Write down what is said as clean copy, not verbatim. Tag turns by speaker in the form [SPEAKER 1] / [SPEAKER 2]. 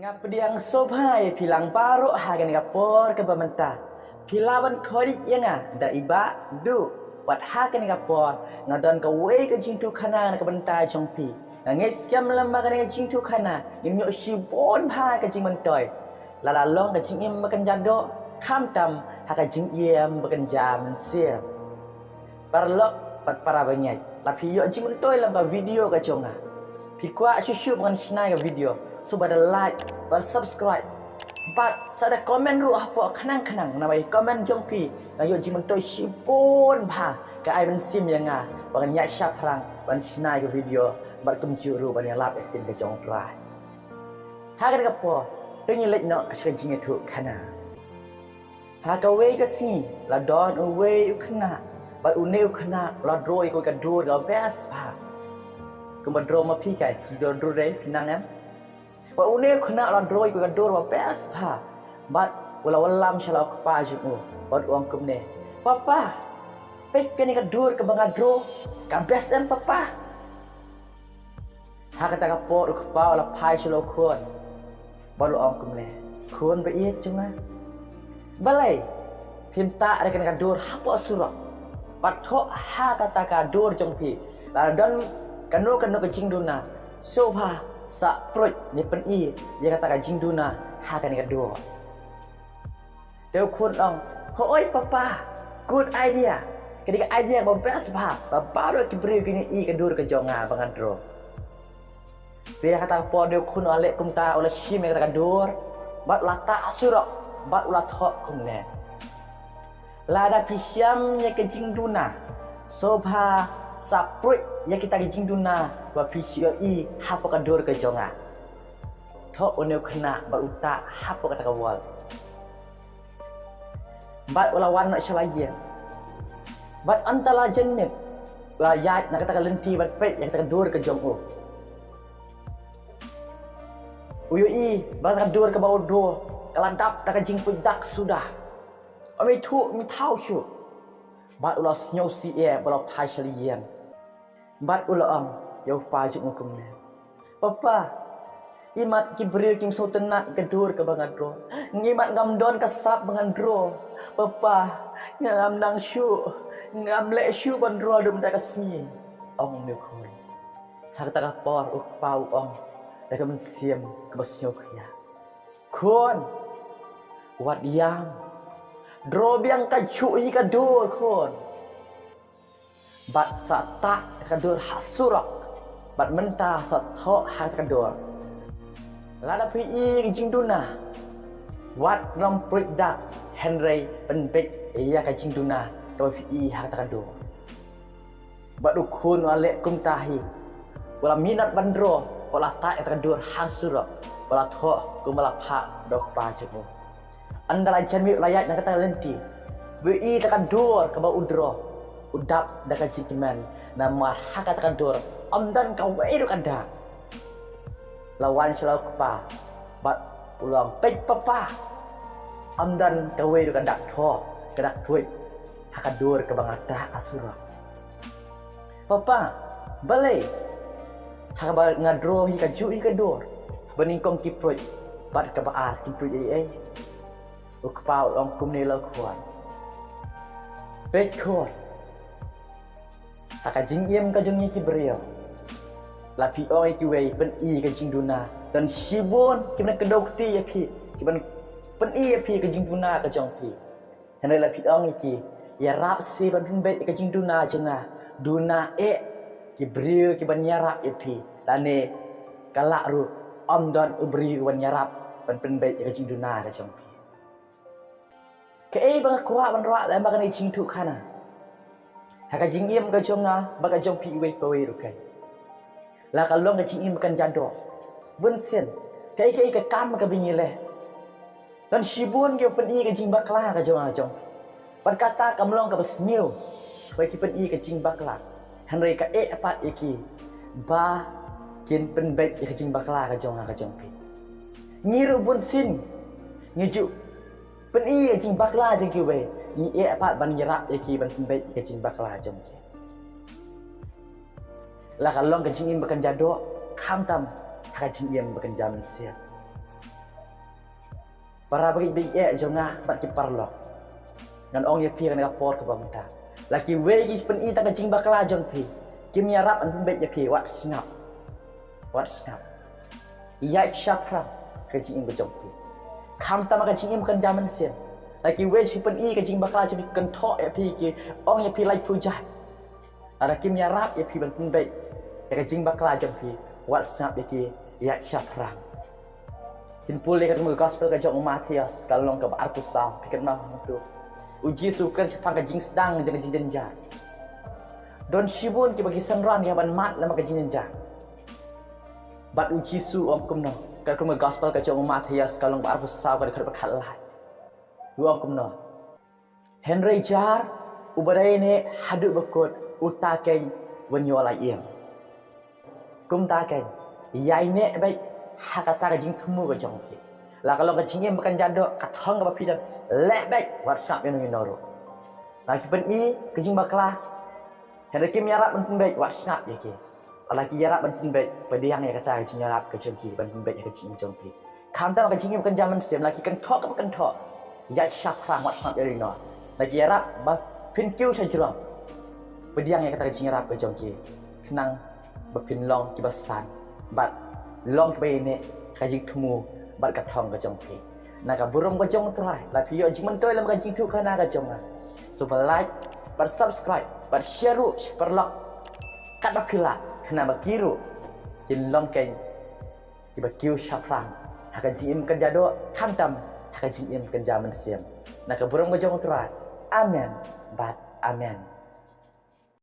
[SPEAKER 1] Ngapa yang sobai pilang baru hagan ngapor ke bamenta. Pilawan kori yang da iba du wat hagan ngapor ngadon ke wei ke jingtu kana ke benta jongpi. Ngis kiam lembaga ke jingtu kana nyok sibon ha ke jing mentoy. Lala long ke jing im makan jado kam tam ha ke jing iem makan jam sia. Parlok pat para banyai. Lapi yo jing mentoy lamba video ke jonga. Pikwa cucu bukan senai ke video. So pada like, pada subscribe. But sada komen ru apa kenang-kenang namai komen jongpi. Ngayo jimen toy sipon ba ke ai ben sim yang bukan nyak syap perang ban senai ke video bat kemju ru ban lap ektin ke jong try. Hagan ke po tengi lek no asra jinge tu kana. Ha ka we ke si la don away ukna. Bat uneu kena la droi ko ka dur ga best ba. Kemudian ma pi kai ki do dre pinangan. Wa une khna la droi ko dor wa best pa. Bat wala walam shala ko pa jumu. Bat uang kumne. Papa. Pek kene ka dur ke banga dro. Ka best em papa. Ha kata ka po ko pa wala pai shalo khon. Bat uang kumne. Khon be iet cuma. Balai. Pinta ada kene ka dur hapo surah. Bat tho ha kata ka dur jong pi. La dan kanu ke jing duna soba sa proj ni pen i dia kata ka jing duna ha kan ka do deu khun ong hoi papa good idea ketika idea ba best ba baru ki bri ki i ka dur ke jonga bangan dro dia kata po deu khun ale kum ta ola shim kata ka dur bat lata surok bat ulat thok kum ne lada pisiam nya ke jing duna soba saprut ya kita gijing duna wa PCI hapo ka dor ke jonga tho oneu khna ba uta hapo ka takawal bat wala wan nak selaye bat antala jennep la ya nak kata lenti bat pe ya kata dor ke jongo uyui bat ka dor ke bau do kalandap dak jing pudak sudah ami thu mi thau shu bat ulas nyosi e bala pai selian bat ulang yo pajuk ngukumnya papa imat ki beri kim so tenat ke dur ke bangadro ngimat ngamdon kasap bangandro papa ngam nang syu ngam le syu bandro dum ta kasni ong me khoi hak ta ka por uk pau ong da ka men siam ke basnyo khia khon wat yam dro biang ka chu hi ka dur khon bat sata kadur hasurak bat mentah sat tho ha kadur lada pi i jing duna wat ram prik dak henry penpek iya ka jing duna to pi i ha kadur bat ukun wale kum tahi wala minat bandro wala ta kadur hasurak wala tho kum wala pha dok pa jemu andala janmi layat nak kata lenti bi i kadur ka ba udro udap daka cikiman nama hakat kandur amdan ka weiru kada lawan selaw kepa bat ulang pek papa amdan ka weiru kada tho kada tuit hakadur ke bangata asura papa balai hakabal ngadro hi ka ju hi ka dor beningkong kiproj bat ka baar kiproj ai ukpa ulang kumne la khwan pek khor haka jingiem ka jong ki beriau lapi oi ki wei pen i ka jing duna dan sibon ki ben kedok ti ya pi ki ben pen i ya pi ka jing duna ka jong pi henai lapi ong ki ya rap si ben pen be ka jing duna jenga duna e ki beriau ki ben nyarap ya pi lane kalak ru om don ubri wan nyarap pen be ka jing duna ka jong pi ke e bang kwa ban ra la ma ka ni jing tu kana haka jingim ka jonga baka jong pi we pawe rukai la ka long ka jingim kan jado bun sen kai ka kam ka bingile dan sibun ke pen i ka jing bakla ka jonga jong pat kata kam long ka besniu we ki pen i ka jing bakla henry ka e apat iki ba kin pen bet ka jing bakla ka jonga ka jong pi ngiru bun sin ngiju pen i ka jing bakla jeng ki we ni e apat ban yarap ki ban pembek ke jing bakla jom ki la kalong ke jing im bakan jado kham tam ha jing im bakan jam sia para bagi jonga bat ki parlo ngan ong ye pi kan kapor ke bangta laki we ki pen I tak jing bakla jong pi kim ya rap an bet ye pi wat snap ya syapra ke jing be jong pi kham ta ma ke jing kan jaman sen laki we si pen I ke jing bakla jong kan tho ye pi ki ong ye pi lai puja ada kim ya rap ye pi ban bet ya ke jing bakla jong pi wat snap ye ki ya syapra Hinpul dia kata gospel ke jong Matias kalau long ke Arkusau pikir mah tu uji sukan sepang ke jing sedang jangan jing jenja don shibun ki bagi sanran ya ban mat lama ke jing jenja bat uji su om kumno kalau gospel ke jong Matias kalau long ke Arkusau ke dekat bakhalai om kumno Henry Jar ubadai ne hadu bekut utaken wenyola iem kum taken yai ne baik hakata ka jing temu ka jong pi la kalau ka jing makan jado ka thong ka pidan le baik whatsapp yang noro la ki pen I ka jing bakla hendak kim yarap ban baik whatsapp ya ki la ki yarap ban baik pediang ya kata ka jing yarap ka jong ki ban baik ka jing jong pi kam ta ka jing makan jaman sem la ki kan thok ka kan thok ya syak krang whatsapp yang noro la ki yarap ba pin kiu sai jrong pediang ya kata ka jing yarap ka jong ki kenang ba pin long ki basan bat long ke ini kajing temu bat katong ke jong pi nak burung ke jong trai la pi yo jing mentoi lam kajing tu kana ke jong super like bat subscribe bat share ru perlok kat bakila kena bakiru jin long ken ki bakiu syafran haka jing kan jado kamtam haka jing kan jaman siam nak burung ke jong trai amen bat amen